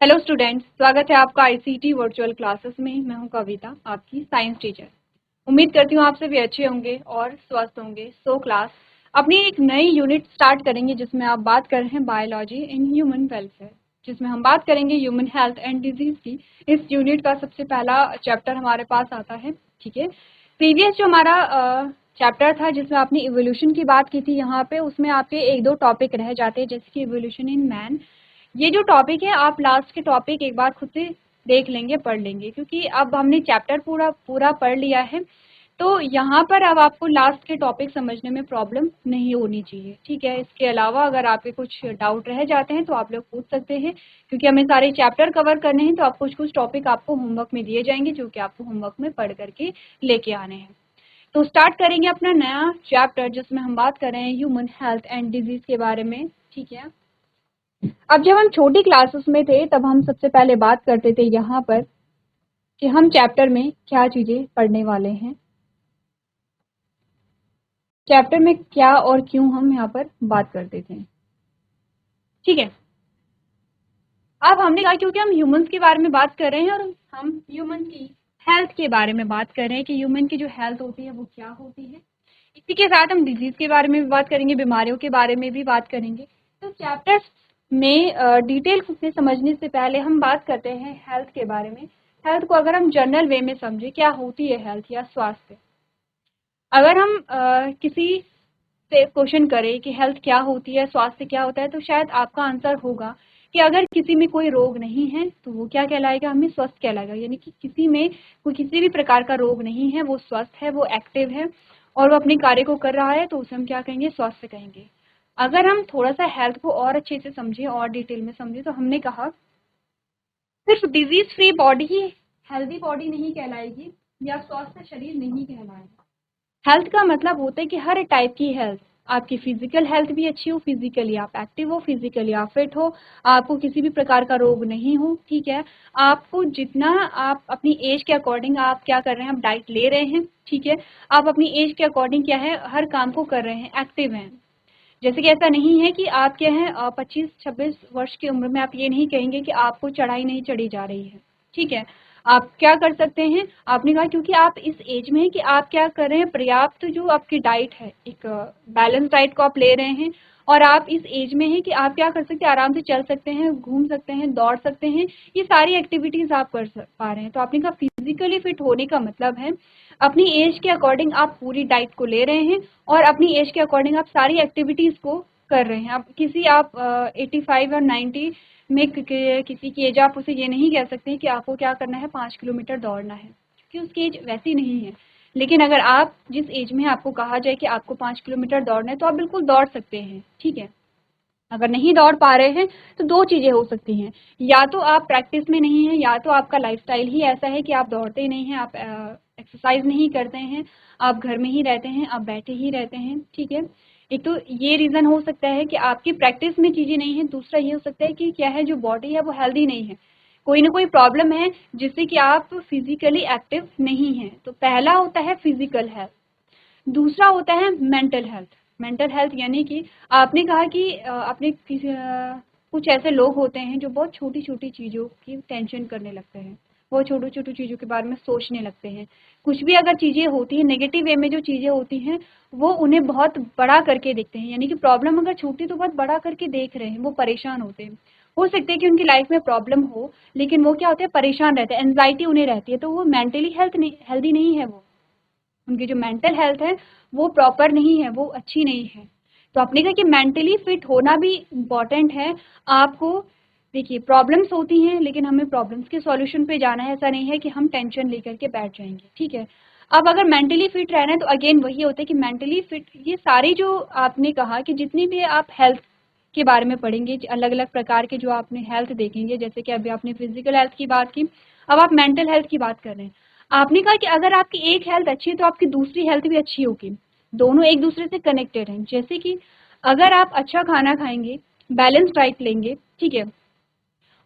Hello students, स्वागत है आपका आईसीटी वर्चुअल क्लासेस में। मैं हूं कविता, आपकी साइंस टीचर। उम्मीद करती हूं आप सभी अच्छे होंगे और स्वस्थ होंगे। क्लास अपनी एक नई यूनिट स्टार्ट करेंगे जिसमें आप बात कर रहे हैं बायोलॉजी इन ह्यूमन वेलफेयर, जिसमें हम बात करेंगे ह्यूमन हेल्थ एंड डिजीज की। इस यूनिट का सबसे पहला चैप्टर हमारे पास आता है। ठीक है, प्रीवियस जो हमारा चैप्टर था जिसमें आपने इवोल्यूशन की बात की थी, यहाँ पे उसमें आपके एक दो टॉपिक रह जाते हैं, जैसे कि इवोल्यूशन इन मैन। ये जो टॉपिक है आप लास्ट के टॉपिक एक बार खुद से देख लेंगे, पढ़ लेंगे, क्योंकि अब हमने चैप्टर पूरा पूरा पढ़ लिया है। तो यहाँ पर अब आपको लास्ट के टॉपिक समझने में प्रॉब्लम नहीं होनी चाहिए। ठीक है, इसके अलावा अगर आपके कुछ डाउट रह जाते हैं तो आप लोग पूछ सकते हैं, क्योंकि हमें सारे चैप्टर कवर करने हैं। तो आप कुछ कुछ टॉपिक आपको होमवर्क में दिए जाएंगे जो कि आपको होमवर्क में पढ़ करके लेके आने हैं। तो स्टार्ट करेंगे अपना नया चैप्टर जिसमें हम बात कर रहे हैं ह्यूमन हेल्थ एंड डिजीज के बारे में। ठीक है, अब जब हम छोटी क्लासेस में थे तब हम सबसे पहले बात करते थे यहाँ पर कि हम चैप्टर में क्या चीजें पढ़ने वाले हैं, चैप्टर में क्या और क्यों हम यहाँ पर बात करते थे। ठीक है, अब हमने कहा क्योंकि हम ह्यूमंस के बारे में बात कर रहे हैं और हम ह्यूमन की हेल्थ के बारे में बात कर रहे हैं कि ह्यूमन की जो हेल्थ होती है वो क्या होती है। इसी के साथ हम डिजीज के बारे में भी बात करेंगे, बीमारियों के बारे में भी बात करेंगे। तो चैप्टर्स में डिटेल से समझने से पहले हम बात करते हैं हेल्थ के बारे में। हेल्थ को अगर हम जनरल वे में समझे, क्या होती है हेल्थ या स्वास्थ्य। अगर हम किसी से क्वेश्चन करें कि हेल्थ क्या होती है, स्वास्थ्य क्या होता है, तो शायद आपका आंसर होगा कि अगर किसी में कोई रोग नहीं है तो वो क्या कहलाएगा, हमें स्वस्थ कहलाएगा। यानी कि किसी में कोई किसी भी प्रकार का रोग नहीं है, वो स्वस्थ है, वो एक्टिव है और वो अपने कार्य को कर रहा है, तो उसे हम क्या कहेंगे, स्वस्थ कहेंगे। अगर हम थोड़ा सा हेल्थ को और अच्छे से समझें और डिटेल में समझें तो हमने कहा सिर्फ डिजीज फ्री बॉडी ही हेल्दी बॉडी नहीं कहलाएगी या स्वस्थ शरीर नहीं कहलाएगा। हेल्थ का मतलब होता है कि हर टाइप की हेल्थ, आपकी फिजिकल हेल्थ भी अच्छी हो, फिजिकली आप एक्टिव हो, फिजिकली आप फिट हो, आपको किसी भी प्रकार का रोग नहीं हो। ठीक है, आपको जितना आप अपनी एज के अकॉर्डिंग आप क्या कर रहे हैं, आप डाइट ले रहे हैं। ठीक है, आप अपनी एज के अकॉर्डिंग क्या है, हर काम को कर रहे हैं, एक्टिव हैं। जैसे कि ऐसा नहीं है कि आप क्या है 25-26 वर्ष की उम्र में आप ये नहीं कहेंगे कि आपको चढ़ाई नहीं चढ़ी जा रही है। ठीक है, आप क्या कर सकते हैं, आपने कहा क्योंकि आप इस एज में है कि आप क्या कर रहे हैं, पर्याप्त जो आपकी डाइट है, एक बैलेंस डाइट को आप ले रहे हैं और आप इस एज में है कि आप क्या कर सकते हैं, आराम से चल सकते हैं, घूम सकते हैं, दौड़ सकते हैं, ये सारी एक्टिविटीज आप कर पा रहे हैं। तो आपने कहा फिजिकली फिट होने का मतलब है अपनी एज के अकॉर्डिंग आप पूरी डाइट को ले रहे हैं और अपनी एज के अकॉर्डिंग आप सारी एक्टिविटीज को कर रहे हैं। आप किसी आप 85 और 90 में किसी की एज, आप उसे ये नहीं कह सकते कि आपको क्या करना है, 5 किलोमीटर दौड़ना है, क्योंकि उसकी एज वैसी नहीं है। लेकिन अगर आप जिस एज में आपको कहा जाए कि आपको 5 किलोमीटर दौड़ना है तो आप बिल्कुल दौड़ सकते हैं। ठीक है, अगर नहीं दौड़ पा रहे हैं तो दो चीजें हो सकती हैं, या तो आप प्रैक्टिस में नहीं है, या तो आपका लाइफस्टाइल ही ऐसा है कि आप दौड़ते ही नहीं हैं, आप एक्सरसाइज नहीं करते हैं, आप घर में ही रहते हैं, आप बैठे ही रहते हैं। ठीक है, एक तो ये रीजन हो सकता है कि आपकी प्रैक्टिस में चीजें नहीं है, दूसरा ये हो सकता है कि क्या है, जो बॉडी है वो हेल्दी नहीं है, कोई ना कोई प्रॉब्लम है जिससे कि आप फिजिकली एक्टिव नहीं हैं। तो पहला होता है फिजिकल हेल्थ, दूसरा होता है मेंटल हेल्थ। मेंटल हेल्थ यानी कि आपने कहा कि कुछ ऐसे लोग होते हैं जो बहुत छोटी छोटी चीज़ों की टेंशन करने लगते हैं, बहुत छोटी छोटी चीज़ों के बारे में सोचने लगते हैं। कुछ भी अगर चीज़ें होती हैं नेगेटिव वे में, जो चीज़ें होती हैं वो उन्हें बहुत बड़ा करके देखते हैं। यानी कि प्रॉब्लम अगर छोटी तो बहुत बड़ा करके देख रहे हैं, वो परेशान होते हैं। हो सकता है कि उनकी लाइफ में प्रॉब्लम हो लेकिन वो क्या होते हैं, परेशान रहते हैं, एंजाइटी उन्हें रहती है, तो वो मेंटली हेल्दी नहीं है। वो उनकी जो मेंटल हेल्थ है वो प्रॉपर नहीं है, वो अच्छी नहीं है। तो आपने कहा कि मेंटली फिट होना भी इम्पॉर्टेंट है आपको। देखिए, प्रॉब्लम्स होती हैं लेकिन हमें प्रॉब्लम्स के सॉल्यूशन पे जाना है, ऐसा नहीं है कि हम टेंशन लेकर के बैठ जाएंगे। ठीक है, अब अगर मेंटली फिट रहना है तो अगेन वही होता है कि मेंटली फिट, ये सारी जो आपने कहा कि जितनी भी आप हेल्थ के बारे में पढ़ेंगे, अलग अलग प्रकार के जो आपने हेल्थ देखेंगे, जैसे कि अभी आपने फिजिकल हेल्थ की बात की, अब आप मेंटल हेल्थ की बात कर रहे हैं। आपने कहा कि अगर आपकी एक हेल्थ अच्छी है तो आपकी दूसरी हेल्थ भी अच्छी होगी, दोनों एक दूसरे से कनेक्टेड हैं। जैसे कि अगर आप अच्छा खाना खाएंगे, बैलेंस डाइट लेंगे, ठीक है,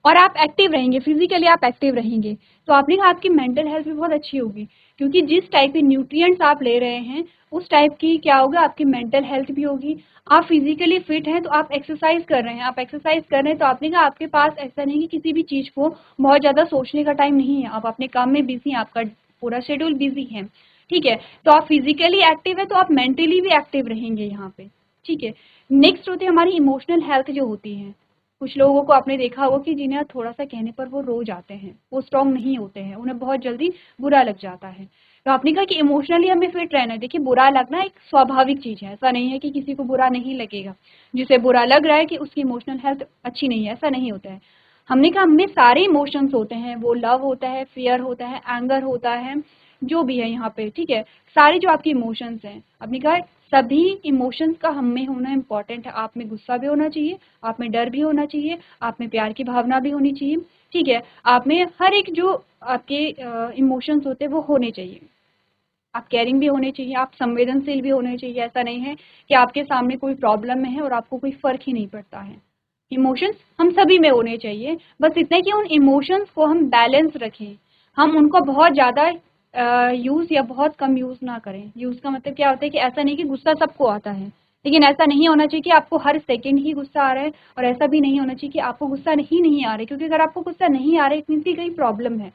और आप एक्टिव रहेंगे, फिजिकली आप एक्टिव रहेंगे, तो आपने कहा आपकी मेंटल हेल्थ भी बहुत अच्छी होगी, क्योंकि जिस टाइप के न्यूट्रिएंट्स आप ले रहे हैं उस टाइप की क्या होगा, आपकी मेंटल हेल्थ भी होगी। आप फिजिकली फिट हैं तो आप एक्सरसाइज कर रहे हैं, आप एक्सरसाइज कर रहे हैं तो आपने कहा आपके पास ऐसा नहीं कि किसी भी चीज को बहुत ज्यादा सोचने का टाइम नहीं है, आप अपने काम में बिजी हैं, आपका पूरा शेड्यूल बिजी है, ठीक है। तो आप फिजिकली एक्टिव है तो आप मेंटली भी एक्टिव रहेंगे यहाँ पे, ठीक है। नेक्स्ट होती है हमारी इमोशनल हेल्थ जो होती है। कुछ लोगों को आपने देखा होगा कि जिन्हें थोड़ा सा कहने पर वो रो जाते हैं, वो स्ट्रांग नहीं होते हैं, उन्हें बहुत जल्दी बुरा लग जाता है। तो आपने कहा कि इमोशनली हमें फिट रहना है। देखिए, बुरा लगना एक स्वाभाविक चीज है, ऐसा नहीं है कि किसी को बुरा नहीं लगेगा। जिसे बुरा लग रहा है कि उसकी इमोशनल हेल्थ अच्छी नहीं है, ऐसा नहीं होता है। हमने कहा हमें सारे इमोशंस होते हैं, वो लव होता है, फियर होता है, एंगर होता है, जो भी है यहाँ पे, ठीक है। सारे जो आपके इमोशंस हैं, आपने कहा सभी इमोशंस का हम में होना इम्पोर्टेंट है। आप में गुस्सा भी होना चाहिए, आप में डर भी होना चाहिए, आप में प्यार की भावना भी होनी चाहिए, ठीक है। आप में हर एक जो आपके इमोशंस होते हैं वो होने चाहिए। आप केयरिंग भी होने चाहिए, आप संवेदनशील भी होने चाहिए। ऐसा नहीं है कि आपके सामने कोई प्रॉब्लम में है और आपको कोई फर्क ही नहीं पड़ता है। इमोशंस हम सभी में होने चाहिए, बस इतना कि उन इमोशंस को हम बैलेंस रखें, हम उनको बहुत ज़्यादा यूज़ या बहुत कम यूज़ ना करें। यूज़ का मतलब क्या होता है कि ऐसा नहीं कि गुस्सा सबको आता है, लेकिन ऐसा नहीं होना चाहिए कि आपको हर सेकंड ही गुस्सा आ रहा है, और ऐसा भी नहीं होना चाहिए कि आपको गुस्सा नहीं आ रहा है, क्योंकि अगर आपको गुस्सा नहीं आ रहा है इट मीन्स की कहीं प्रॉब्लम है।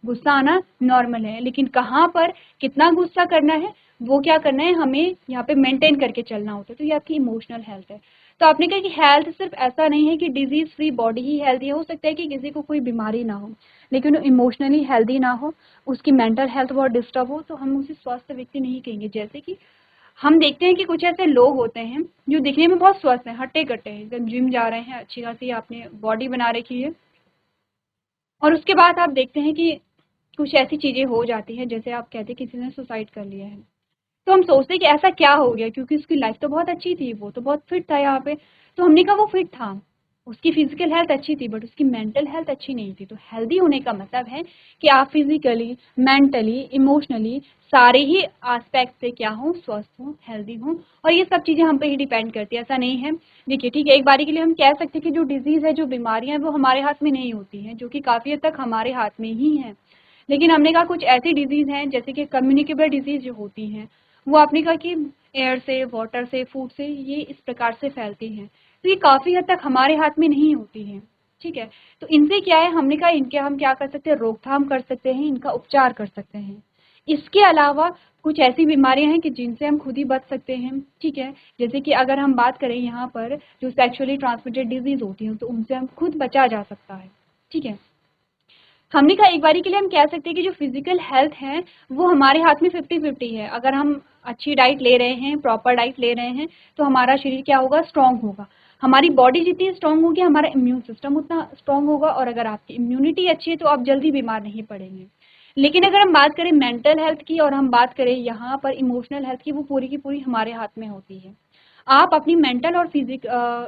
गुस्सा आना नॉर्मल है, लेकिन कहाँ पर कितना गुस्सा करना है, वो क्या करना है, हमें यहाँ पे मेंटेन करके चलना होता है। तो ये आपकी इमोशनल हेल्थ है। तो आपने कहा कि हेल्थ सिर्फ ऐसा नहीं है कि डिजीज फ्री बॉडी ही हेल्थी है। हो सकता है कि किसी को कोई बीमारी ना हो लेकिन वो इमोशनली हेल्दी ना हो, उसकी मेंटल हेल्थ बहुत डिस्टर्ब हो, तो हम उसे स्वस्थ व्यक्ति नहीं कहेंगे। जैसे कि हम देखते हैं कि कुछ ऐसे लोग होते हैं जो दिखने में बहुत स्वस्थ हैं, हट्टे कट्टे हैं, एकदम जिम जा रहे हैं, अच्छी खासी आपने बॉडी बना रखी है, और उसके बाद आप देखते हैं कि कुछ ऐसी चीजें हो जाती हैं, जैसे आप कहते हैं किसी ने सुसाइड कर लिया है, तो हम सोचते हैं कि ऐसा क्या हो गया, क्योंकि उसकी लाइफ तो बहुत अच्छी थी, वो तो बहुत फिट था यहाँ पे। तो हमने कहा वो फिट था, उसकी फिजिकल हेल्थ अच्छी थी, बट उसकी मेंटल हेल्थ अच्छी नहीं थी। तो हेल्दी होने का मतलब है कि आप फिजिकली, मेंटली, इमोशनली सारे ही एस्पेक्ट से क्या हो, स्वस्थ हो, हेल्दी हो। और ये सब चीजें हम पे ही डिपेंड करती है, ऐसा नहीं है। देखिए, ठीक है, एक बारी के लिए हम कह सकते हैं कि जो डिजीज है, जो बीमारियां हैं, वो हमारे हाथ में नहीं होती हैं, जो कि काफी हद तक हमारे हाथ में ही है। लेकिन हमने कहा कुछ ऐसी डिजीज हैं जैसे कि कम्युनिकेबल डिजीज जो होती हैं, वो आपने कहा कि एयर से, वाटर से, फूड से, ये इस प्रकार से फैलती हैं, तो ये काफी हद तक हमारे हाथ में नहीं होती हैं, ठीक है। तो इनसे क्या है, हमने कहा इनके हम क्या कर सकते हैं, रोकथाम कर सकते हैं, इनका उपचार कर सकते हैं। इसके अलावा कुछ ऐसी बीमारियां हैं कि जिनसे हम खुद ही बच सकते हैं, ठीक है। जैसे कि अगर हम बात करें यहाँ पर जो सेक्सुअली ट्रांसमिटेड डिजीज होती हैं, तो उनसे हम खुद बचा जा सकता है, ठीक है। हमने कहा एक बारी के लिए हम कह सकते हैं कि जो फिजिकल हेल्थ है वो हमारे हाथ में 50-50 है। अगर हम अच्छी डाइट ले रहे हैं, प्रॉपर डाइट ले रहे हैं, तो हमारा शरीर क्या होगा, स्ट्रांग होगा। हमारी बॉडी जितनी स्ट्रांग होगी, हमारा इम्यून सिस्टम उतना स्ट्रांग होगा, और अगर आपकी इम्यूनिटी अच्छी है तो आप जल्दी बीमार नहीं पड़ेंगे। लेकिन अगर हम बात करें मेंटल हेल्थ की, और हम बात करें यहाँ पर इमोशनल हेल्थ की, वो पूरी की पूरी हमारे हाथ में होती है। आप अपनी मेंटल और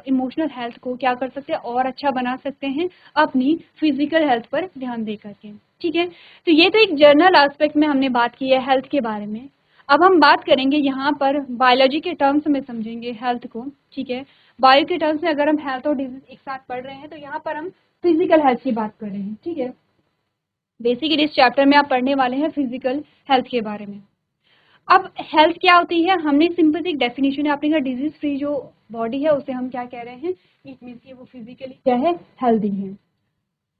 इमोशनल हेल्थ को क्या कर सकते हैं, और अच्छा बना सकते हैं अपनी फिजिकल हेल्थ पर ध्यान दे करके, ठीक है। तो ये तो एक जनरल एस्पेक्ट में हमने बात की है हेल्थ के बारे में। अब हम बात करेंगे यहाँ पर बायोलॉजी के टर्म्स में समझेंगे हेल्थ को, ठीक है। बायो के टर्म्स में अगर हम हेल्थ और डिजीज एक साथ पढ़ रहे हैं तो यहाँ पर हम फिजिकल हेल्थ की बात कर रहे हैं, ठीक है। बेसिकली इस चैप्टर में आप पढ़ने वाले हैं फिजिकल हेल्थ के बारे में। अब हेल्थ क्या होती है, हमने सिंपल सी एक डेफिनेशन है, आपने कहा डिजीज फ्री जो बॉडी है उसे हम क्या कह रहे हैं, इट मीन्स कि वो फिजिकली क्या है, हेल्दी है।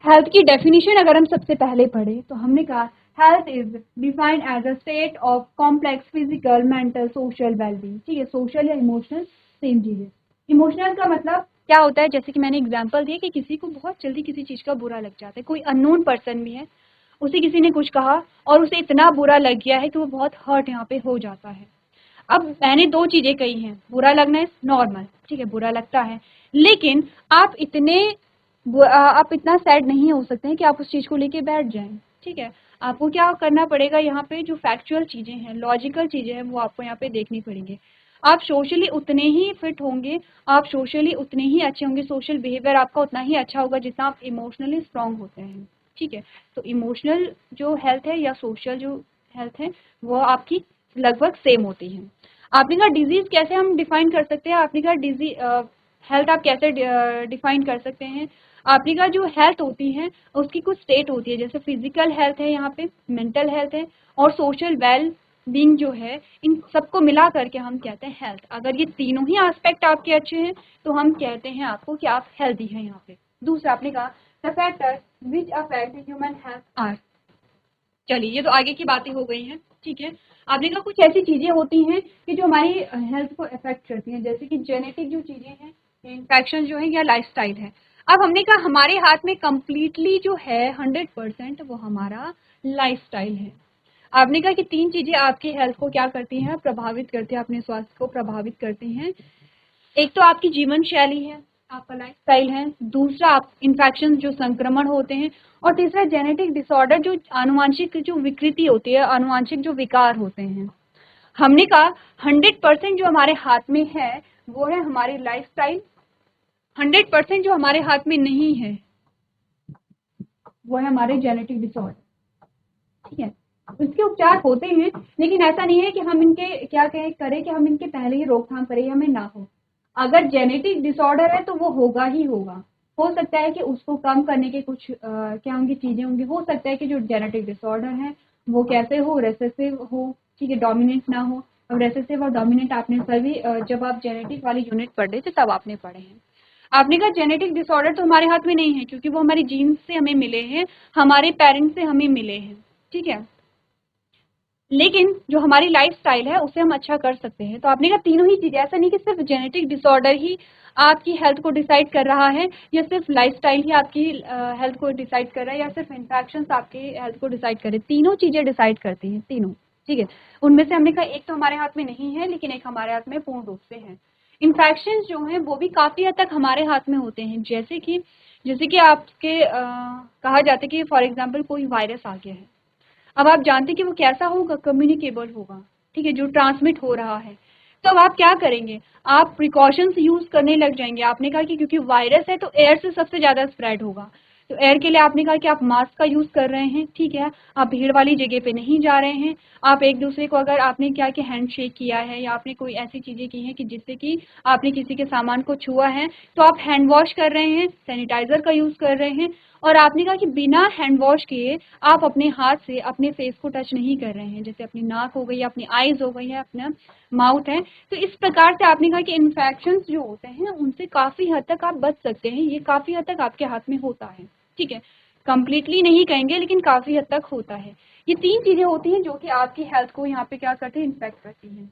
हेल्थ की डेफिनेशन अगर हम सबसे पहले पढ़े तो हमने कहा health is defined as a state of complex physical, mental, social wellbeing, ठीक है। सोशल या इमोशनल सेम चीज है। इमोशनल का मतलब क्या होता है, जैसे कि मैंने एग्जांपल दिया कि किसी को बहुत जल्दी किसी चीज का बुरा लग जाता है, कोई अननोन पर्सन भी है, उसे किसी ने कुछ कहा और उसे इतना बुरा लग गया है कि वो बहुत हर्ट यहाँ पे हो जाता है। अब मैंने दो चीजें कही हैं, बुरा लगना इज नॉर्मल, ठीक है, बुरा लगता है, लेकिन आप इतना सैड नहीं हो सकते हैं कि आप उस चीज को लेके बैठ जाएं, ठीक है। आपको क्या करना पड़ेगा, यहाँ पे जो फैक्चुअल चीजें हैं, लॉजिकल चीजें हैं, वो आपको यहाँ पे देखनी पड़ेंगी। आप सोशली उतने ही फिट होंगे, आप सोशली उतने ही अच्छे होंगे, सोशल बिहेवियर आपका उतना ही अच्छा होगा जितना आप इमोशनली स्ट्रांग होते हैं, ठीक है। तो इमोशनल जो हेल्थ है या सोशल जो हेल्थ है वो आपकी लगभग सेम होती है। आपने कहा डिजीज कैसे हम डिफाइन कर सकते हैं, आपने कहा डिजीज हेल्थ आप कैसे डिफाइन कर सकते हैं? आपकी का जो हेल्थ होती है उसकी कुछ स्टेट होती है, जैसे फिजिकल हेल्थ है, यहाँ पे मेंटल हेल्थ है और सोशल वेल बीइंग जो है, इन सबको मिला करके हम कहते हैं हेल्थ। अगर ये तीनों ही एस्पेक्ट आपके अच्छे हैं तो हम कहते हैं आपको कि आप हेल्दी हैं यहाँ पे। दूसरा आपने कहा the factor which affect human health are. चलिए ये तो आगे की बातें हो गई हैं, ठीक है। आपने कहा कुछ ऐसी चीजें होती हैं कि जो हमारी हेल्थ को अफेक्ट करती हैं, जैसे कि जेनेटिक जो चीजें हैं, इन्फेक्शन जो है या लाइफस्टाइल है। अब हमने कहा हमारे हाथ में कंप्लीटली जो है 100% वो हमारा लाइफस्टाइल है। आपने कहा कि तीन चीजें आपकी हेल्थ को क्या करती हैं, प्रभावित करती हैं, अपने स्वास्थ्य को प्रभावित करती हैं। एक तो आपकी जीवन शैली है, आपका लाइफस्टाइल है, दूसरा आप इन्फेक्शन जो संक्रमण होते हैं, और तीसरा जेनेटिक डिसऑर्डर जो आनुवांशिक जो विकृति होती है, आनुवांशिक जो विकार होते हैं। हमने कहा 100% जो हमारे हाथ में है वो है हमारी लाइफस्टाइल, 100% जो हमारे हाथ में नहीं है वो है हमारे जेनेटिक डिसऑर्डर, ठीक है। इसके उपचार होते हैं, लेकिन ऐसा नहीं है कि हम इनके क्या करें कि हम इनके पहले ही रोकथाम करें या हमें ना हो। अगर जेनेटिक डिसऑर्डर है तो वो होगा ही होगा। हो सकता है कि उसको कम करने के कुछ क्या होंगी चीजें होंगी। हो सकता है कि जो जेनेटिक डिसऑर्डर है वो कैसे हो, रेसेसिव हो, ठीक है, डोमिनेंट ना हो। अब रेसेसिव और डोमिनेंट आपने सभी जब आप जेनेटिक वाली यूनिट पढ़ रहे थे तब आपने पढ़े हैं। आपने कहा जेनेटिक डिसऑर्डर तो हमारे हाथ में नहीं है क्योंकि वो हमारी जीन्स से हमें मिले हैं, हमारे पेरेंट्स से हमें मिले हैं, ठीक है। लेकिन जो हमारी लाइफस्टाइल है उसे हम अच्छा कर सकते हैं। तो आपने कहा तीनों ही चीजें, ऐसा नहीं कि सिर्फ जेनेटिक डिसऑर्डर ही आपकी हेल्थ को डिसाइड कर रहा है या सिर्फ लाइफस्टाइल ही आपकी हेल्थ को डिसाइड कर रहा है या सिर्फ इन्फेक्शंस आपकी हेल्थ को डिसाइड कर रहे हैं। तीनों चीजें डिसाइड करती हैं, तीनों, ठीक है। उनमें से हमने कहा एक तो हमारे हाथ में नहीं है लेकिन एक हमारे हाथ में पूर्ण रूप से है। इन्फेक्शन जो है वो भी काफी हद तक हमारे हाथ में होते हैं, जैसे कि आपके कहा जाता है कि फॉर एग्जाम्पल कोई वायरस आ गया है। अब आप जानते हैं कि वो कैसा होगा, कम्युनिकेबल होगा, ठीक है, जो ट्रांसमिट हो रहा है। तो अब आप क्या करेंगे, आप प्रिकॉशंस यूज करने लग जाएंगे। आपने कहा कि क्योंकि वायरस है तो एयर से सबसे ज्यादा स्प्रेड होगा, तो एयर के लिए आपने कहा कि आप मास्क का यूज कर रहे हैं, ठीक है। आप भीड़ वाली जगह पे नहीं जा रहे हैं। आप एक दूसरे को, अगर आपने क्या कि हैंड शेक किया है या आपने कोई ऐसी चीजें की हैं कि जिससे कि आपने किसी के सामान को छुआ है तो आप हैंड वॉश कर रहे हैं, सैनिटाइजर का यूज कर रहे हैं। और आपने कहा कि बिना हैंड वॉश किए आप अपने हाथ से अपने फेस को टच नहीं कर रहे हैं, जैसे अपनी नाक हो गई, अपनी आईज हो गई है, अपना माउथ है। तो इस प्रकार से आपने कहा कि इन्फेक्शन जो होते हैं उनसे काफी हद तक आप बच सकते हैं। ये काफी हद तक आपके हाथ में होता है, ठीक है। कंप्लीटली नहीं कहेंगे लेकिन काफी हद तक होता है। ये तीन चीजें होती हैं जो कि आपकी हेल्थ को यहाँ पे क्या करती है, इन्फेक्ट करती हैं।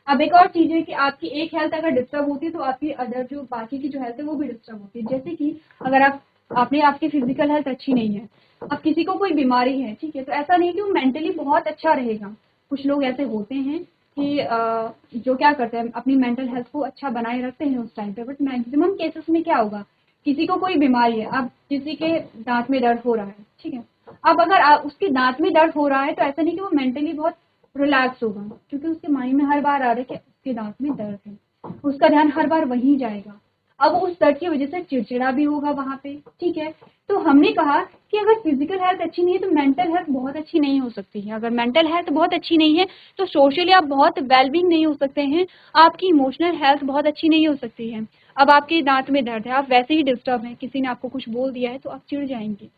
अब एक और चीज है कि आपकी एक हेल्थ अगर डिस्टर्ब होती है तो आपकी अदर जो बाकी की जो हेल्थ है वो भी डिस्टर्ब होती है। जैसे कि अगर आपने आपकी फिजिकल हेल्थ अच्छी नहीं है, अब किसी को कोई बीमारी है, ठीक है, तो ऐसा नहीं कि वो मेंटली बहुत अच्छा रहेगा। कुछ लोग ऐसे होते हैं कि जो क्या करते हैं अपनी मेंटल हेल्थ को अच्छा बनाए रखते हैं उस टाइम पे, बट मैक्सिमम केसेस में क्या होगा, किसी को कोई बीमारी है, अब किसी के दांत में दर्द हो रहा है, ठीक है। अब अगर उसके दांत में दर्द हो रहा है तो ऐसा नहीं कि वो मेंटली बहुत रिलैक्स होगा, क्योंकि उसके माइंड में हर बार आ रहा है कि उसके दांत में दर्द है, उसका ध्यान हर बार वहीं जाएगा। अब उस दर्द की वजह से चिड़चिड़ा भी होगा वहां पे, ठीक है। तो हमने कहा कि अगर फिजिकल हेल्थ अच्छी नहीं है तो मेंटल हेल्थ बहुत अच्छी नहीं हो सकती है। अगर मेंटल हेल्थ बहुत अच्छी नहीं है तो सोशली आप बहुत वेलबींग नहीं हो सकते हैं, आपकी इमोशनल हेल्थ बहुत अच्छी नहीं हो सकती है। अब आपके दांत में दर्द है, आप वैसे ही डिस्टर्ब हैं, किसी ने आपको कुछ बोल दिया है तो आप चिढ़ जाएंगे।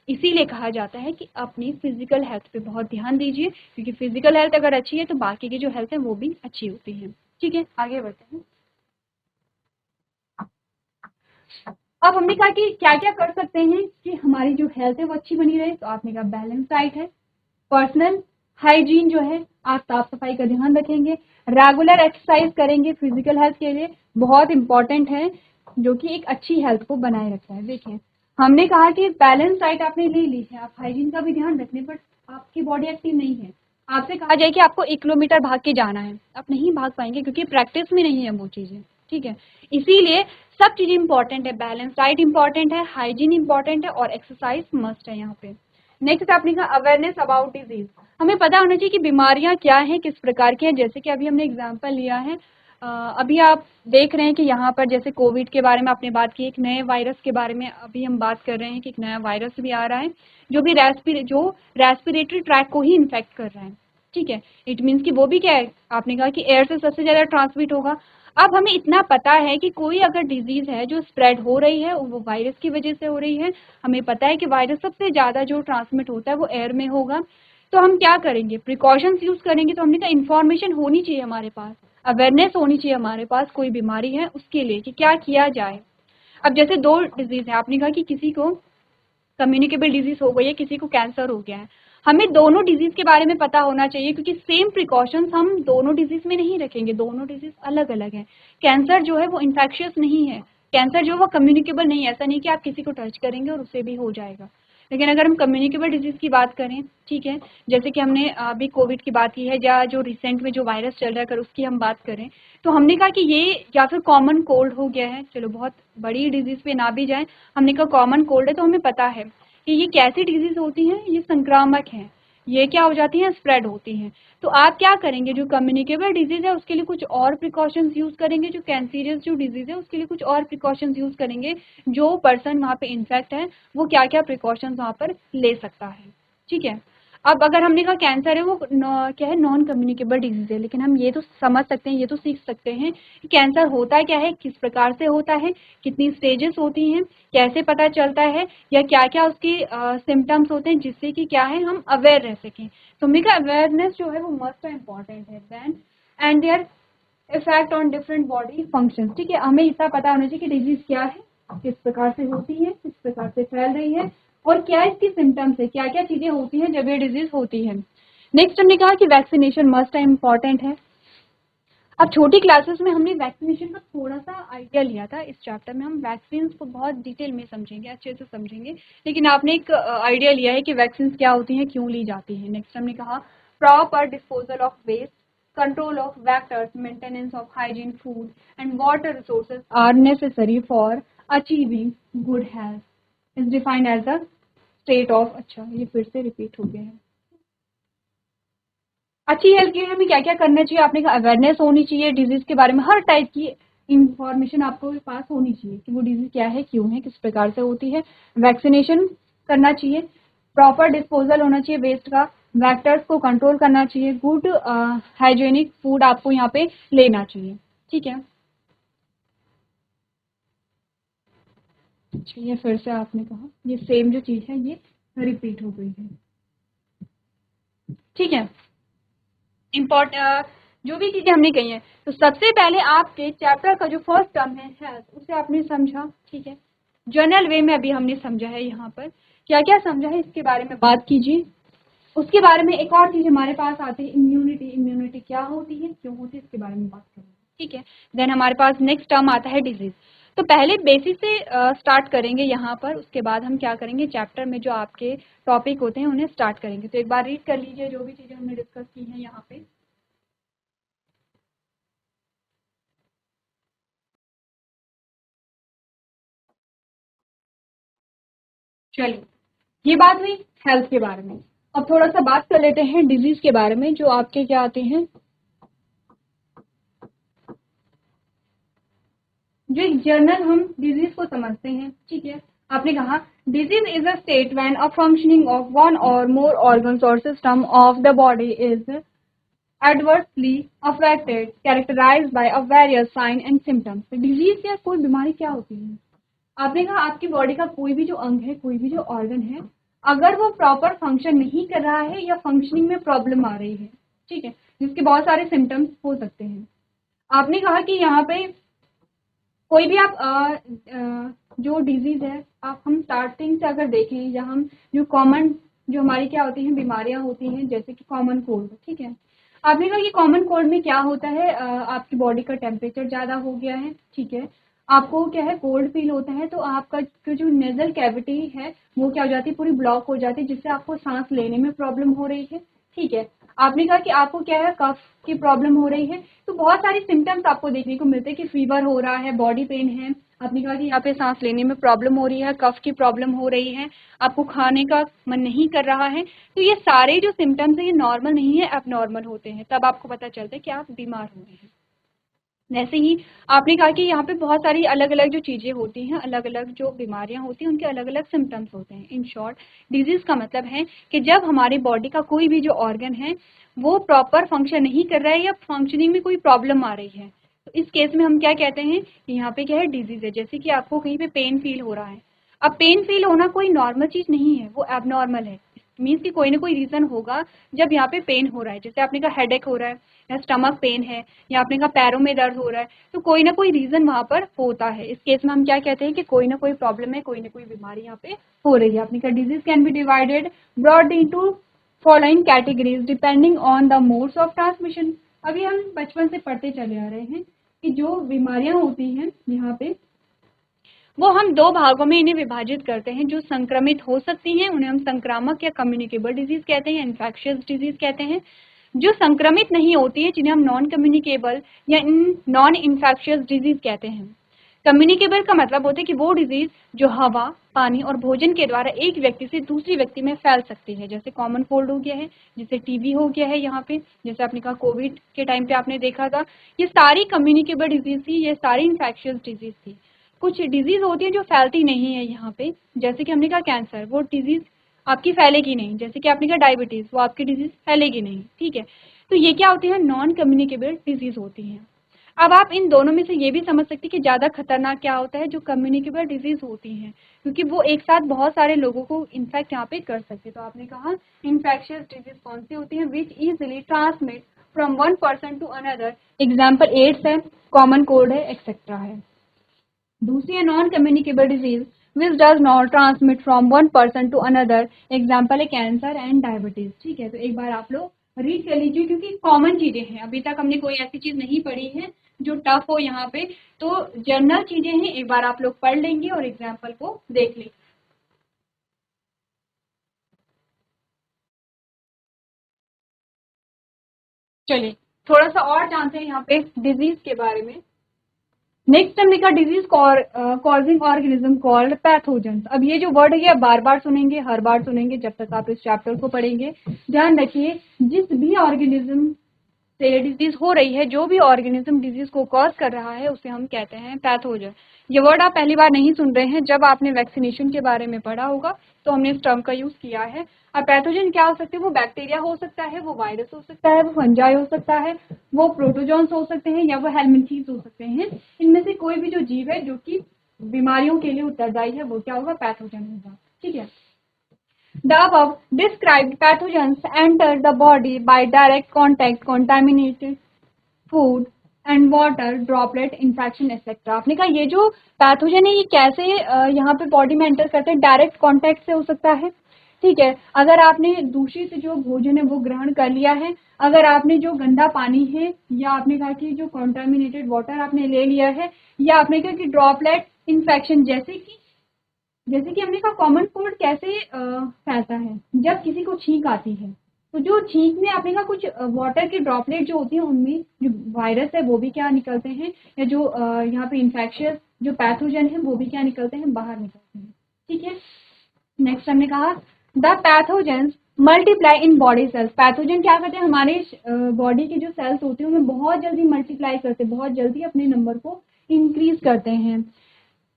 इसीलिए कहा जाता है कि अपनी फिजिकल हेल्थ पे बहुत ध्यान दीजिए, क्योंकि फिजिकल हेल्थ अगर अच्छी है तो बाकी की जो हेल्थ है वो भी अच्छी होती है, ठीक है। आगे बढ़ते हैं। अब हमने कहा कि क्या क्या कर सकते हैं कि हमारी जो हेल्थ है वो अच्छी बनी रहे। तो आपने कहा बैलेंस डाइट है, पर्सनल हाइजीन जो है, आप साफ सफाई का ध्यान रखेंगे, रेगुलर एक्सरसाइज करेंगे, फिजिकल हेल्थ के लिए बहुत इंपॉर्टेंट है, जो कि एक अच्छी हेल्थ को बनाए रखता है। देखिए हमने कहा कि बैलेंस डाइट आपने ले ली है, आप हाइजीन का भी ध्यान रखने, बट आपकी बॉडी एक्टिव नहीं है। आपसे कहा जाए कि आपको 1 किलोमीटर भाग के जाना है, आप नहीं भाग पाएंगे क्योंकि प्रैक्टिस में नहीं है वो चीजें, ठीक है। इसीलिए सब चीजें इंपॉर्टेंट है, बैलेंस डाइट इंपॉर्टेंट है, हाइजीन इंपॉर्टेंट है और एक्सरसाइज मस्ट है यहाँ पे। नेक्स्ट आपने कहा अवेयरनेस अबाउट डिजीज। हमें पता होना चाहिए कि बीमारियां क्या हैं, किस प्रकार की हैं। जैसे कि अभी हमने एग्जांपल लिया है, अभी आप देख रहे हैं कि यहाँ पर जैसे कोविड के बारे में आपने बात की, एक नए वायरस के बारे में अभी हम बात कर रहे हैं कि एक नया वायरस भी आ रहा है जो रेस्पिरेटरी ट्रैक को ही इन्फेक्ट कर रहा है, ठीक है। इट मीन्स कि वो भी क्या है, आपने कहा कि एयर से सबसे ज्यादा ट्रांसमिट होगा। अब हमें इतना पता है कि कोई अगर डिजीज है जो स्प्रेड हो रही है वो वायरस की वजह से हो रही है, हमें पता है कि वायरस सबसे ज़्यादा जो ट्रांसमिट होता है वो एयर में होगा, तो हम क्या करेंगे, प्रिकॉशंस यूज़ करेंगे। तो हमने कहा इन्फॉर्मेशन होनी चाहिए हमारे पास, अवेयरनेस होनी चाहिए हमारे पास कोई बीमारी है उसके लिए कि क्या किया जाए। अब जैसे दो डिजीज है, आपने कहा कि किसी को कम्युनिकेबल डिजीज हो गई है, किसी को कैंसर हो गया है, हमें दोनों डिजीज के बारे में पता होना चाहिए क्योंकि सेम प्रिकॉशंस हम दोनों डिजीज में नहीं रखेंगे, दोनों डिजीज अलग अलग है। कैंसर जो है वो इन्फेक्शियस नहीं है, कैंसर जो वो कम्युनिकेबल नहीं है, ऐसा नहीं कि आप किसी को टच करेंगे और उससे भी हो जाएगा। लेकिन अगर हम कम्युनिकेबल डिजीज की बात करें, ठीक है, जैसे कि हमने अभी कोविड की बात की है या जो रिसेंट में जो वायरस चल रहा है अगर उसकी हम बात करें, तो हमने कहा कि ये या फिर कॉमन कोल्ड हो गया है, चलो बहुत बड़ी डिजीज पे ना भी जाए, हमने कहा कॉमन कोल्ड है, तो हमें पता है कि ये कैसी डिजीज होती हैं, ये संक्रामक हैं, ये क्या हो जाती हैं, स्प्रेड होती हैं। तो आप क्या करेंगे, जो कम्युनिकेबल डिजीज है उसके लिए कुछ और प्रिकॉशंस यूज करेंगे, जो कैंसीरियस जो डिजीज है उसके लिए कुछ और प्रिकॉशंस यूज करेंगे, जो पर्सन वहाँ पे इन्फेक्ट है वो क्या क्या प्रिकॉशंस वहाँ पर ले सकता है। ठीक है, अब अगर हमने कहा कैंसर है वो क्या है, नॉन कम्युनिकेबल डिजीज है, लेकिन हम ये तो समझ सकते हैं, ये तो सीख सकते हैं कि कैंसर होता क्या है, किस प्रकार से होता है, कितनी स्टेजेस होती हैं, कैसे पता चलता है, या क्या क्या उसके सिम्टम्स होते हैं, जिससे कि क्या है हम अवेयर रह सकें। तो मेरा अवेयरनेस जो है वो मस्ट इम्पॉर्टेंट है then and their effect on different body function. ठीक है, हमें इतना पता होना चाहिए कि डिजीज क्या है, किस प्रकार से होती है, किस प्रकार से फैल रही है, और क्या इसकी सिम्टम्स है, क्या क्या चीजें होती हैं जब ये डिजीज होती है। नेक्स्ट हमने कहा कि वैक्सीनेशन मस्ट इम्पॉर्टेंट है। अब छोटी क्लासेस में हमने वैक्सीनेशन का थोड़ा सा आइडिया लिया था, इस चैप्टर में हम वैक्सीन को बहुत डिटेल में समझेंगे, अच्छे से समझेंगे, लेकिन आपने एक आइडिया लिया है कि वैक्सीन क्या होती हैं, क्यों ली जाती हैं। नेक्स्ट हमने कहा proper disposal of waste, control of vectors, maintenance of hygiene, food, and water resources are necessary for achieving good health. Is defined as the state of, अच्छा ये फिर से रिपीट हो गया है। अच्छी हेल्थ के लिए हमें क्या क्या करना चाहिए, आपने कहा अवेयरनेस होनी चाहिए डिजीज के बारे में, हर टाइप की इंफॉर्मेशन आपको पास होनी चाहिए कि वो डिजीज क्या है, क्यों है, किस प्रकार से होती है। वैक्सीनेशन करना चाहिए, प्रॉपर डिस्पोजल होना चाहिए वेस्ट का, वेक्टर्स को कंट्रोल करना चाहिए, गुड हाइजेनिक फूड आपको यहाँ पे लेना चाहिए। ठीक है, अच्छा ये फिर से आपने कहा ये सेम जो चीज है ये रिपीट हो गई है। ठीक है, इम्पोर्टेंट जो भी चीजें हमने कही हैं, तो सबसे पहले आपके चैप्टर का जो फर्स्ट टर्म है हेल्थ, उसे आपने समझा। ठीक है, जनरल वे में अभी हमने समझा है, यहाँ पर क्या क्या समझा है इसके बारे में बात कीजिए। उसके बारे में एक और चीज हमारे पास आती है इम्यूनिटी, इम्यूनिटी क्या होती है, क्यों होती है, इसके बारे में बात करेंगे। ठीक है, देन हमारे पास नेक्स्ट टर्म आता है डिजीज। तो पहले बेसिक से स्टार्ट करेंगे यहाँ पर, उसके बाद हम क्या करेंगे, चैप्टर में जो आपके टॉपिक होते हैं उन्हें स्टार्ट करेंगे। तो एक बार रीड कर लीजिए जो भी चीजें हमने डिस्कस की हैं यहाँ पे। चलिए, ये बात हुई हेल्थ के बारे में। अब थोड़ा सा बात कर लेते हैं डिजीज के बारे में, जो आपके क्या आते हैं, जो एक जर्नल हम डिजीज को समझते हैं। ठीक है, आपने कहा disease is a state when a functioning of one और मोर ऑर्गन्स और system of the body is adversely affected characterized by a various sign and symptoms। Disease या कोई बीमारी क्या होती है, आपने कहा आपकी बॉडी का कोई भी जो अंग है, कोई भी जो ऑर्गन है, अगर वो प्रॉपर फंक्शन नहीं कर रहा है या फंक्शनिंग में प्रॉब्लम आ रही है, ठीक है, जिसके बहुत सारे सिम्टम्स हो सकते हैं। आपने कहा कि यहाँ पे कोई भी आप जो डिजीज है, आप हम स्टार्टिंग से अगर देखें, या हम जो कॉमन जो हमारी क्या होती हैं बीमारियां होती हैं, जैसे कि कॉमन कोल्ड। ठीक है, आपने कहा कि कॉमन कोल्ड में क्या होता है, आपकी बॉडी का टेम्परेचर ज़्यादा हो गया है, ठीक है, आपको क्या है कोल्ड फील होता है, तो आपका जो नेजल कैविटी है वो क्या हो जाती है, पूरी ब्लॉक हो जाती है, जिससे आपको सांस लेने में प्रॉब्लम हो रही है। ठीक है, आपने कहा कि आपको क्या है कफ की प्रॉब्लम हो रही है, तो बहुत सारी सिम्टम्स आपको देखने को मिलते हैं कि फीवर हो रहा है, बॉडी पेन है, आपने कहा कि यहाँ पे सांस लेने में प्रॉब्लम हो रही है, कफ की प्रॉब्लम हो रही है, आपको खाने का मन नहीं कर रहा है। तो ये सारे जो सिम्टम्स है ये नॉर्मल नहीं है, एबनॉर्मल होते हैं, तब आपको पता चलता है कि आप बीमार हो रहे हैं। वैसे ही आपने कहा कि यहाँ पे बहुत सारी अलग अलग जो चीज़ें होती हैं, अलग अलग जो बीमारियां होती हैं, उनके अलग अलग सिम्टम्स होते हैं। इन शॉर्ट डिजीज का मतलब है कि जब हमारी बॉडी का कोई भी जो ऑर्गन है वो प्रॉपर फंक्शन नहीं कर रहा है या फंक्शनिंग में कोई प्रॉब्लम आ रही है, तो इस केस में हम क्या कहते हैं कि यहाँ पे क्या है, डिजीज है। जैसे कि आपको कहीं पे पेन फील हो रहा है, अब पेन फील होना कोई नॉर्मल चीज नहीं है, वो एबनॉर्मल है। मीन्स कि कोई ना कोई रीजन होगा जब यहाँ पे पेन हो रहा है। जैसे आपने कहा हेडेक हो रहा है या स्टमक पेन है या आपने कहा पैरों में दर्द हो रहा है, तो कोई ना कोई रीजन वहां पर होता है। इस केस में हम क्या कहते हैं कि कोई ना कोई प्रॉब्लम है, कोई ना कोई बीमारी यहाँ पे हो रही है। आपने कहा disease can be divided broad into following categories depending on the modes of transmission. अभी हम बचपन से पढ़ते चले आ रहे हैं कि जो बीमारियां होती हैं यहाँ पे, वो हम दो भागों में इन्हें विभाजित करते हैं। जो संक्रमित हो सकती हैं उन्हें हम संक्रामक या कम्युनिकेबल डिजीज कहते हैं, इन्फेक्शियस डिजीज कहते हैं। जो संक्रमित नहीं होती है जिन्हें हम नॉन कम्युनिकेबल या नॉन इन्फेक्शियस डिजीज कहते हैं। कम्युनिकेबल का मतलब होता है कि वो डिजीज जो हवा, पानी और भोजन के द्वारा एक व्यक्ति से दूसरी व्यक्ति में फैल सकती है। जैसे कॉमन कोल्ड हो गया है, जैसे टीबी हो गया है, यहाँ पे जैसे आपने कहा कोविड के टाइम पे आपने देखा था, ये सारी कम्युनिकेबल डिजीज थी, ये सारी इन्फेक्शियस डिजीज थी। कुछ डिजीज होती है जो फैलती नहीं है यहाँ पे, जैसे कि हमने कहा कैंसर, वो डिजीज आपकी फैलेगी नहीं। जैसे कि आपने कहा डायबिटीज, वो आपकी डिजीज फैलेगी नहीं, ठीक है। तो ये क्या होती है, नॉन कम्युनिकेबल डिजीज होती हैं। अब आप इन दोनों में से ये भी समझ सकते हैं कि ज्यादा खतरनाक क्या होता है, जो कम्युनिकेबल डिजीज होती हैं, क्योंकि वो एक साथ बहुत सारे लोगों को इन्फेक्ट यहाँ पे कर सकते। तो आपने कहा इन्फेक्शियस डिजीज कौन सी होती है, which easily transmit from one person to another. Example AIDS है, कॉमन कोल्ड है, एक्सेट्रा है। दूसरी है non communicable disease which does not transmit from one person to another. Example है कैंसर एंड डायबिटीज, ठीक है। तो एक बार आप लोग रीड कर लीजिए, क्योंकि कॉमन चीजें हैं, अभी तक हमने कोई ऐसी चीज नहीं पढ़ी है जो टफ हो यहाँ पे, तो जनरल चीजें हैं, एक बार आप लोग पढ़ लेंगे और एग्जाम्पल को देख लेंगे। चलिए थोड़ा सा और जानते हैं यहाँ पे डिजीज के बारे में। नेक्स्ट हमने कहा disease causing organism called pathogens. अब ये जो वर्ड है ये बार बार सुनेंगे, हर बार सुनेंगे जब तक आप इस चैप्टर को पढ़ेंगे। ध्यान रखिए, जिस भी ऑर्गेनिज्म से डिजीज हो रही है, जो भी ऑर्गेनिज्म डिजीज को कॉज कर रहा है, उसे हम कहते हैं पैथोजन। ये वर्ड आप पहली बार नहीं सुन रहे हैं, जब आपने वैक्सीनेशन के बारे में पढ़ा होगा तो हमने इस टर्म का यूज किया है। अब पैथोजन क्या हो सकते हैं, वो बैक्टीरिया हो सकता है, वो वायरस हो सकता है, वो फंजाई हो सकता है, वो प्रोटोजोन्स हो सकते हैं, या वो हेलमिंथीज हो सकते हैं। इनमें से कोई भी जो जीव है जो कि बीमारियों के लिए उत्तरदायी है, वो क्या होगा, पैथोजन होगा, ठीक है। The above described pathogens enter the body by direct contact, contaminated food and water, droplet infection etc. आपने कहा ये जो पैथोजन है ये कैसे यहाँ पे बॉडी में एंटर करते हैं, डायरेक्ट कांटेक्ट से हो सकता है, ठीक है। अगर आपने दूषित जो भोजन है वो ग्रहण कर लिया है, अगर आपने जो गंदा पानी है, या आपने कहा कि जो कॉन्टामिनेटेड वाटर आपने ले लिया है, या आपने कहा कि ड्रॉपलेट इन्फेक्शन, जैसे कि हमने कहा कॉमन कोल्ड कैसे फैलता है, जब किसी को छींक आती है, तो जो छींक में आपने कहा कुछ वाटर के ड्रॉपलेट जो होती है उनमें जो वायरस है वो भी क्या निकलते हैं, या जो यहाँ पे इन्फेक्शियस जो पैथोजन है वो भी क्या निकलते हैं, बाहर निकलते हैं, ठीक है। नेक्स्ट हमने कहा the pathogens multiply in body cells. Pathogen क्या करते हैं, हमारे बॉडी के जो सेल्स होते हैं उनमें बहुत जल्दी मल्टीप्लाई करते हैं, बहुत जल्दी अपने नंबर को इंक्रीज करते हैं।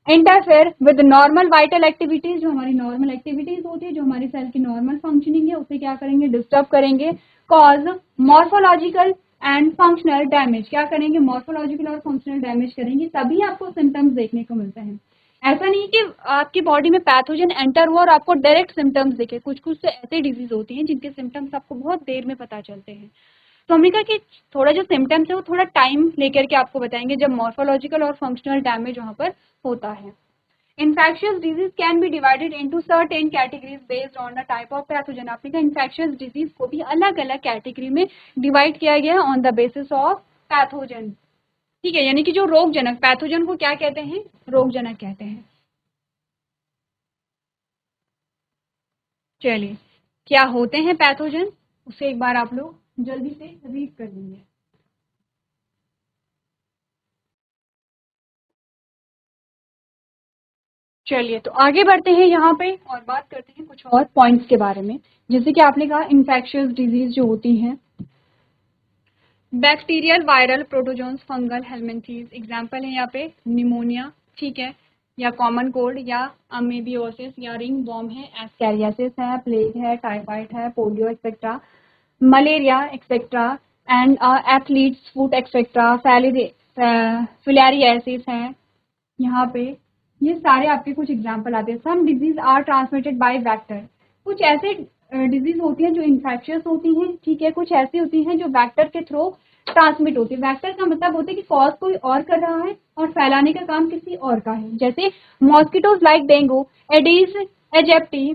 Interfere with normal vital activities, जो हमारी नॉर्मल एक्टिविटीज होती है, जो हमारी सेल की नॉर्मल फंक्शनिंग है, उसे क्या करेंगे, डिस्टर्ब करेंगे। Cause morphological and functional damage, क्या करेंगे, मॉर्फोलॉजिकल और फंक्शनल डैमेज करेंगे, तभी आपको सिम्टम्स देखने को मिलते हैं। ऐसा नहीं कि आपकी बॉडी में पैथोजन एंटर हुआ और आपको डायरेक्ट सिम्टम्स दिखे, कुछ कुछ तो ऐसे डिजीज होती हैं जिनके सिम्टम्स आपको बहुत देर में पता चलते हैं। तो हमने कहा कि थोड़ा जो सिम्टम्स है वो थोड़ा टाइम लेकर के आपको बताएंगे, जब मॉर्फोलॉजिकल और फंक्शनल डैमेज वहां पर होता है। Infectious disease can be divided into certain categories based on the type of pathogen। आपने कहा infectious disease को भी अलग अलग कैटेगरी में डिवाइड किया गया है on the basis of pathogen, ठीक है। यानी कि जो रोगजनक, पैथोजन को क्या कहते हैं, रोगजनक कहते हैं। चलिए क्या होते हैं पैथोजन, उसे एक बार आप लोग जल्दी से रीड कर लेंगे। चलिए तो आगे बढ़ते हैं यहाँ पे और बात करते हैं कुछ और पॉइंट्स के बारे में। जैसे कि आपने कहा इन्फेक्शियस डिजीज जो होती हैं, bacterial, viral, protozoans, fungal, helminths. Example है यहाँ पे निमोनिया, ठीक है, या कॉमन कोल्ड, या अमीबियोसिस, या रिंग वॉर्म है, एस्कैरियासिस है, प्लेग है, टाइफाइड है, polio etcetera, malaria etcetera, and athletes foot etcetera, filariasis है, यहाँ पे ये सारे आपके कुछ एग्जाम्पल आते हैं। Some disease are transmitted by vector, कुछ ऐसे डिजीज होती हैं जो इन्फेक्शियस होती हैं, ठीक है, कुछ ऐसी होती हैं जो वेक्टर के थ्रू ट्रांसमिट होती है। वेक्टर का मतलब होता है कि कॉज कोई और कर रहा है और फैलाने का काम किसी और का है, जैसे mosquitoes like dengue, Aedes aegypti,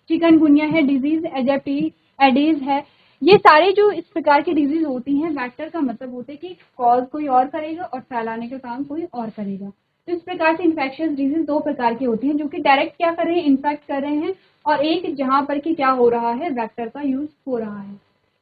chikungunya है डिजीज, एजिप्टी एडीज है, ये सारे जो इस प्रकार की डिजीज होती हैं वेक्टर का मतलब होता है कि कॉज कोई और करेगा और फैलाने का काम कोई और करेगा। तो इस प्रकार से इन्फेक्शियस डिजीज दो प्रकार की होती हैं, जो कि डायरेक्ट क्या कर रहे हैं, इन्फेक्ट कर रहे हैं, और एक जहां पर कि क्या हो रहा है, वेक्टर का यूज हो रहा है।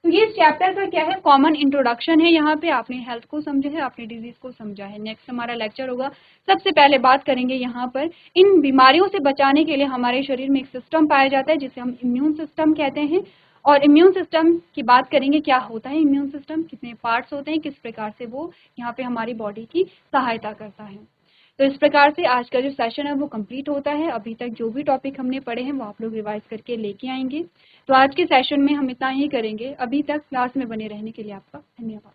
तो ये चैप्टर का क्या है, कॉमन इंट्रोडक्शन है। यहाँ पे आपने हेल्थ को समझा है, आपने डिजीज को समझा है। नेक्स्ट हमारा लेक्चर होगा, सबसे पहले बात करेंगे यहाँ पर इन बीमारियों से बचाने के लिए हमारे शरीर में एक सिस्टम पाया जाता है जिसे हम इम्यून सिस्टम कहते हैं, और इम्यून सिस्टम की बात करेंगे, क्या होता है इम्यून सिस्टम, कितने पार्ट्स होते हैं, किस प्रकार से वो यहाँ पे हमारी बॉडी की सहायता करता है। तो इस प्रकार से आज का जो सेशन है वो कंप्लीट होता है। अभी तक जो भी टॉपिक हमने पढ़े हैं वो आप लोग रिवाइज करके लेके आएंगे। तो आज के सेशन में हम इतना ही करेंगे। अभी तक क्लास में बने रहने के लिए आपका धन्यवाद।